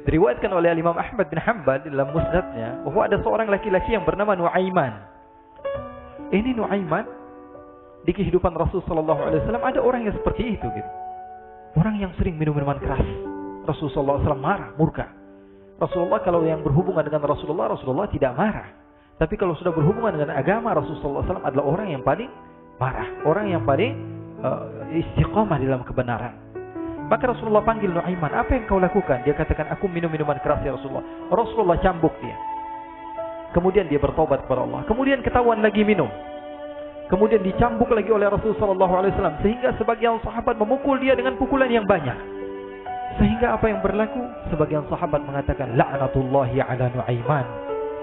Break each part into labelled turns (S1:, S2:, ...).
S1: Diriwayatkan oleh Imam Ahmad bin Hanbal dalam musnadnya bahwa ada seorang laki-laki yang bernama Nuaiman. Ini Nuaiman di kehidupan Rasul sallallahu alaihi wasallam ada orang yang seperti itu gitu. Orang yang sering minum minuman keras. Rasul sallallahu alaihi wasallam marah, murka. Rasulullah kalau yang berhubungan dengan Rasulullah tidak marah. Tapi kalau sudah berhubungan dengan agama, Rasul sallallahu alaihi wasallam adalah orang yang paling marah, orang yang paling istiqamah dalam kebenaran. Maka Rasulullah panggil Nuaiman, "Apa yang kau lakukan?" Dia katakan, "Aku minum minuman keras ya Rasulullah." Rasulullah cambuk dia. Kemudian dia bertobat kepada Allah. Kemudian ketahuan lagi minum. Kemudian dicambuk lagi oleh Rasul sallallahu alaihi wasallam sehingga sebagian sahabat memukul dia dengan pukulan yang banyak. Sehingga apa yang berlaku? Sebagian sahabat mengatakan, "La'natullahi 'ala Nuaiman."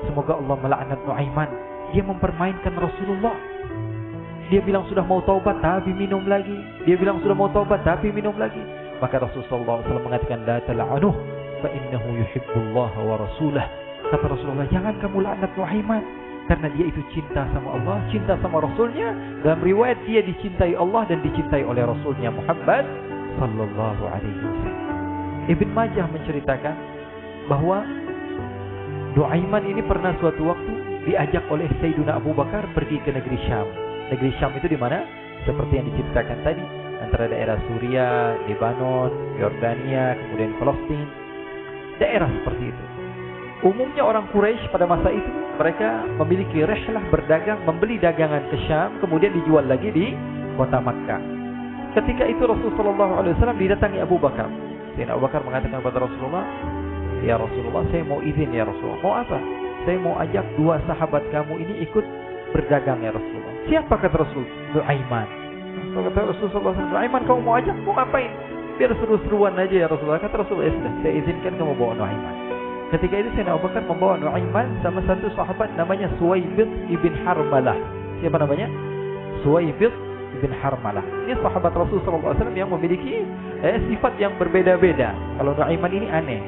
S1: Semoga Allah melaknat Nuaiman. Dia mempermainkan Rasulullah. Dia bilang sudah mau taubat tapi minum lagi. Dia bilang sudah mau taubat tapi minum lagi. Maka Rasul sallallahu alaihi wasallam mengatakan, "La tal'anuh fa innahu yuhibbullaha wa rasulah." Kata Rasulullah, "Jangan kamu laknat Nuaiman. Karena dia itu cinta sama Allah, cinta sama Rasulnya. Dalam riwayat dia dicintai Allah dan dicintai oleh Rasulnya Muhammad sallallahu alaihi wasallam." Ibn Majah menceritakan bahwa Nuaiman ini pernah suatu waktu diajak oleh Sayyidina Abu Bakar pergi ke negeri Syam. Negeri Syam itu di mana? Seperti yang diceritakan tadi, antara daerah Suriah, Lebanon, Yordania, kemudian Palestina. Daerah seperti itu. Umumnya orang Quraisy pada masa itu mereka memiliki rihlah berdagang, membeli dagangan ke Syam, kemudian dijual lagi di kota Makkah. Ketika itu Rasulullah SAW didatangi Abu Bakar. Sayyidina Abu Bakar mengatakan kepada Rasulullah, "Ya Rasulullah, saya mau izin ya Rasulullah." "Mau apa?" "Saya mau ajak dua sahabat kamu ini ikut berdagang ya Rasulullah." "Siapa?" kata Rasul. "Nuaiman." Kata Rasulullah SAW, "Nuaiman kamu mau ajak? Mau ngapain?" "Biar seru-seruan aja ya Rasulullah." Kata Rasulullah, "Ya sudah, saya izinkan kamu bawa Nuaiman." Ketika itu Sayyidina Abu Bakar membawa Nuaiman sama satu sahabat namanya Suwaibid ibn Harmalah. Siapa namanya? Suwaibid ibn Harmalah. Ini sahabat Rasulullah SAW yang memiliki sifat yang berbeda-beda. Kalau Nuaiman ini aneh.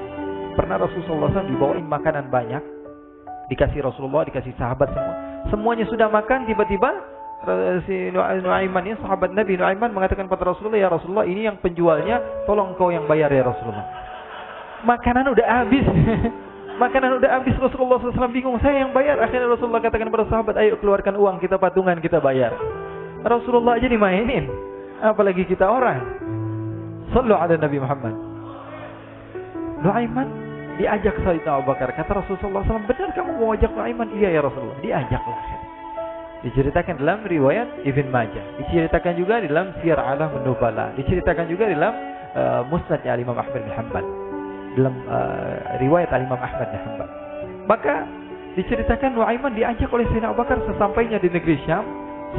S1: Pernah Rasulullah SAW dibawain makanan banyak, dikasih Rasulullah, dikasih sahabat semua. Semuanya sudah makan, tiba-tiba si Nuaiman ini, sahabat Nabi Nuaiman mengatakan kepada Rasulullah, "Ya Rasulullah, ini yang penjualnya, tolong kau yang bayar ya Rasulullah." Makanan udah habis. Makanan udah habis. Rasulullah SAW bingung, saya yang bayar. Akhirnya Rasulullah katakan kepada sahabat, "Ayo keluarkan uang, kita patungan, kita bayar." Rasulullah aja dimainin, apalagi kita orang. Sallu ala Nabi Muhammad. Nuaiman diajak Sayyidina Abu Bakar. Kata Rasulullah SAW, "Benar kamu mau ajak Nuaiman?" "Iya ya Rasulullah." Diajaklah. Diceritakan dalam riwayat Ibn Majah. Diceritakan juga dalam Siyar A'lam Nubala. Diceritakan juga dalam Musnadnya Imam Ahmad bin Hanbal. Dalam riwayat Imam Ahmad bin Hanbal. Maka diceritakan Nuaiman diajak oleh Sayyidina Abu Bakar. Sesampainya di negeri Syam,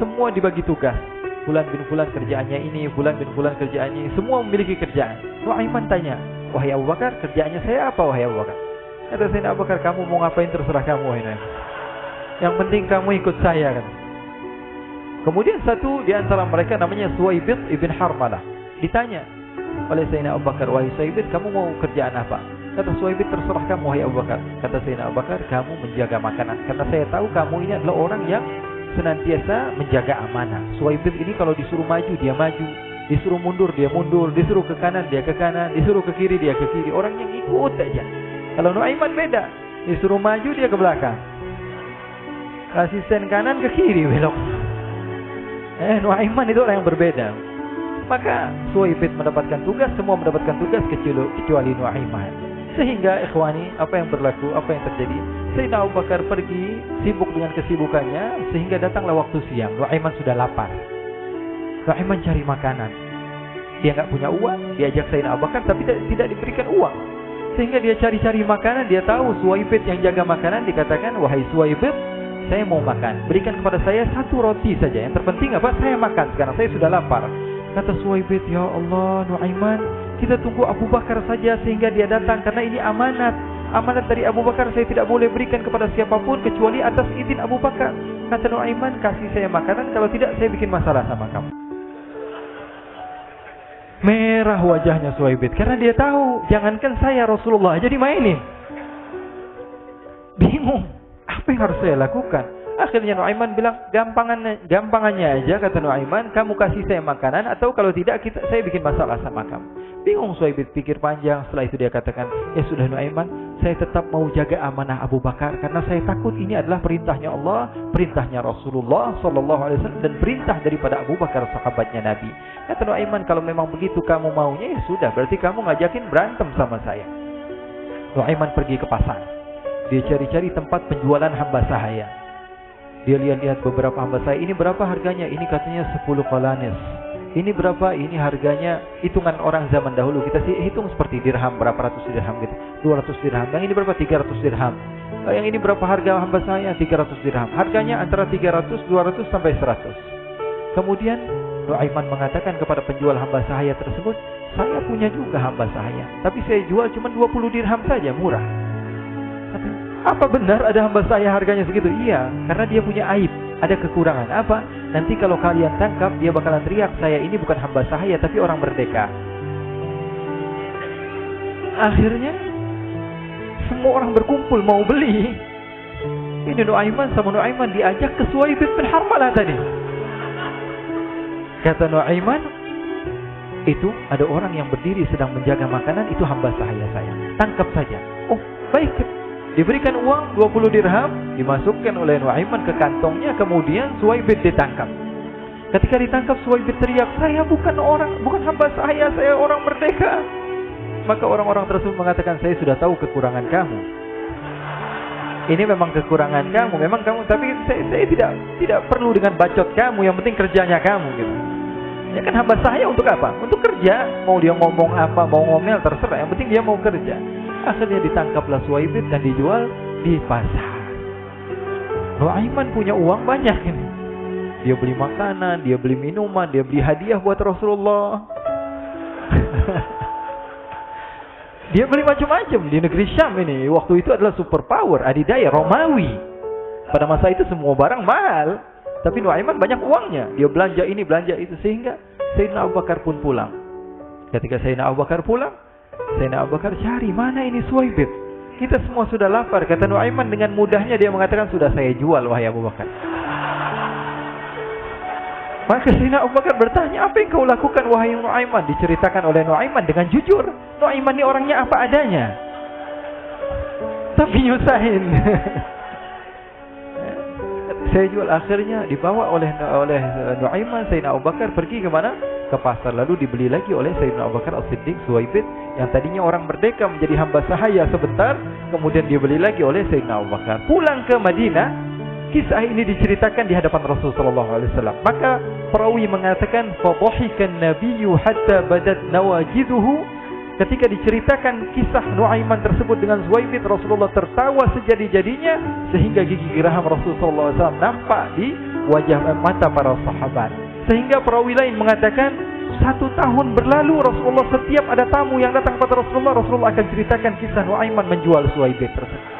S1: semua dibagi tugas. Fulan bin Fulan kerjaannya ini, Fulan bin Fulan kerjaannya ini. Semua memiliki kerjaan. Nuaiman tanya, "Wahai Abu Bakar, kerjaannya saya apa wahai Abu Bakar?" Kata Sayyidina Abu Bakar, "Kamu mau ngapain terserah kamu wahai Nuaiman. Yang penting kamu ikut saya." Kan. Kemudian satu di antara mereka namanya Suwaibid ibn Harmalah. Ditanya oleh Sayyidina Abu Bakar, "Wahai Suwaibid, kamu mau kerjaan apa?" Kata Suwaibid, "Terserah kamu wahai Abu Bakar." Kata Sayyidina Abu Bakar, "Kamu menjaga makanan. Karena saya tahu kamu ini adalah orang yang senantiasa menjaga amanah." Suwaibid ini kalau disuruh maju, dia maju. Disuruh mundur, dia mundur. Disuruh ke kanan, dia ke kanan. Disuruh ke kiri, dia ke kiri. Orang yang ikut aja. Kalau Nuaiman beda. Disuruh maju, dia ke belakang. Asisten kanan ke kiri, belok. Nuaiman itu orang yang berbeda. Maka Suwaibid mendapatkan tugas, semua mendapatkan tugas kecuali Nuaiman. Sehingga ikhwani, apa yang berlaku, apa yang terjadi? Sayyidina Abu Bakar pergi sibuk dengan kesibukannya sehingga datanglah waktu siang. Nuaiman sudah lapar. Nuaiman cari makanan. Dia nggak punya uang, diajak Sayyidina Abu Bakar tapi tidak diberikan uang. Sehingga dia cari-cari makanan, dia tahu Suwaibid yang jaga makanan, dikatakan, "Wahai Suwaibid, saya mau makan. Berikan kepada saya satu roti saja. Yang terpenting apa? Saya makan sekarang, saya sudah lapar." Kata Suwaibid, "Ya Allah, Nuaiman, kita tunggu Abu Bakar saja sehingga dia datang karena ini amanat. Amanat dari Abu Bakar, saya tidak boleh berikan kepada siapapun kecuali atas izin Abu Bakar." Kata Nuaiman, "Kasih saya makanan, kalau tidak saya bikin masalah sama kamu." Merah wajahnya Suwaibid karena dia tahu, jangankan saya, Rasulullah aja dimainin. Bingung, apa yang harus saya lakukan? Akhirnya Nuaiman bilang, gampangannya aja, kata Nuaiman, kamu kasih saya makanan, atau kalau tidak saya bikin masalah sama kamu. Bingung Suhaib pikir panjang. Setelah itu dia katakan, ya sudah Nuaiman, saya tetap mau jaga amanah Abu Bakar, karena saya takut ini adalah perintahnya Allah, perintahnya Rasulullah SAW, dan perintah daripada Abu Bakar, sahabatnya Nabi. Kata Nuaiman, kalau memang begitu kamu maunya, ya sudah, berarti kamu ngajakin berantem sama saya. Nuaiman pergi ke pasar. Dia cari-cari tempat penjualan hamba sahaya. Dia lihat-lihat beberapa hamba sahaya. Ini berapa harganya? Ini katanya 10 qalanis. Ini berapa? Ini harganya hitungan orang zaman dahulu. Kita sih hitung seperti dirham, berapa ratus dirham gitu. 200 dirham. Yang ini berapa? 300 dirham. Yang ini berapa harga hamba sahaya? 300 dirham. Harganya antara 300, 200 sampai 100. Kemudian Nuaiman mengatakan kepada penjual hamba sahaya tersebut, saya punya juga hamba sahaya, tapi saya jual cuma 20 dirham saja, murah. Katanya, apa benar ada hamba sahaya harganya segitu? Iya, karena dia punya aib, ada kekurangan. Apa? Nanti kalau kalian tangkap, dia bakalan teriak, saya ini bukan hamba sahaya, tapi orang merdeka. Akhirnya semua orang berkumpul mau beli. Ini Nuaiman sama Nuaiman diajak ke Suhaib bin Harmalah tadi. Kata Nuaiman, itu ada orang yang berdiri sedang menjaga makanan, itu hamba sahaya saya. Tangkap saja. Oh, baik. Diberikan uang 20 dirham, dimasukkan oleh Nuaiman ke kantongnya, kemudian Suhaib ditangkap. Ketika ditangkap, Suhaib teriak, saya bukan hamba sahaya, saya orang merdeka. Maka orang-orang tersebut mengatakan, saya sudah tahu kekurangan kamu. Ini memang kekurangan kamu, memang kamu, tapi saya tidak perlu dengan bacot kamu, yang penting kerjanya kamu gitu. Ya kan hamba sahaya untuk apa? Untuk kerja. Mau dia ngomong apa, mau ngomel, terserah. Yang penting dia mau kerja. Akhirnya ditangkaplah Suhaib dan dijual di pasar. Nuaiman punya uang banyak ini. Dia beli makanan, dia beli minuman, dia beli hadiah buat Rasulullah. Dia beli macam-macam di negeri Syam ini. Waktu itu adalah superpower, adidaya, Romawi. Pada masa itu semua barang mahal. Tapi Nuaiman banyak uangnya. Dia belanja ini, belanja itu. Sehingga Sayyidina Abu Bakar pun pulang. Ketika Sayyidina Abu Bakar pulang, Sayyidina Abu Bakar cari, mana ini Suhaib? Kita semua sudah lapar. Kata Nuaiman dengan mudahnya dia mengatakan, sudah saya jual wahai Abu Bakar. Maka Sayyidina Abu Bakar bertanya, apa yang kau lakukan wahai Nuaiman? Diceritakan oleh Nuaiman dengan jujur. Nuaiman ini orangnya apa adanya, tapi nyusahin. Saya jual. Akhirnya dibawa oleh Nuaiman, Sayyidina Abu Bakar pergi ke mana? Ke pasar. Lalu dibeli lagi oleh Sayyidina Abu Bakar As-Siddiq, Suhaib yang tadinya orang merdeka menjadi hamba sahaya sebentar, kemudian dibeli lagi oleh Sayyidina Abu Bakar. Pulang ke Madinah, kisah ini diceritakan di hadapan Rasulullah SAW. Maka perawi mengatakan, fadhahikan nabiyyu hatta badat nawajiduhu. Ketika diceritakan kisah Nuaiman tersebut dengan Suhaib, Rasulullah tertawa sejadi-jadinya sehingga gigi geraham Rasulullah SAW nampak di wajah mata para sahabat. Sehingga perawi lain mengatakan 1 tahun berlalu Rasulullah, setiap ada tamu yang datang pada Rasulullah akan ceritakan kisah Nuaiman menjual Suhaib tersebut.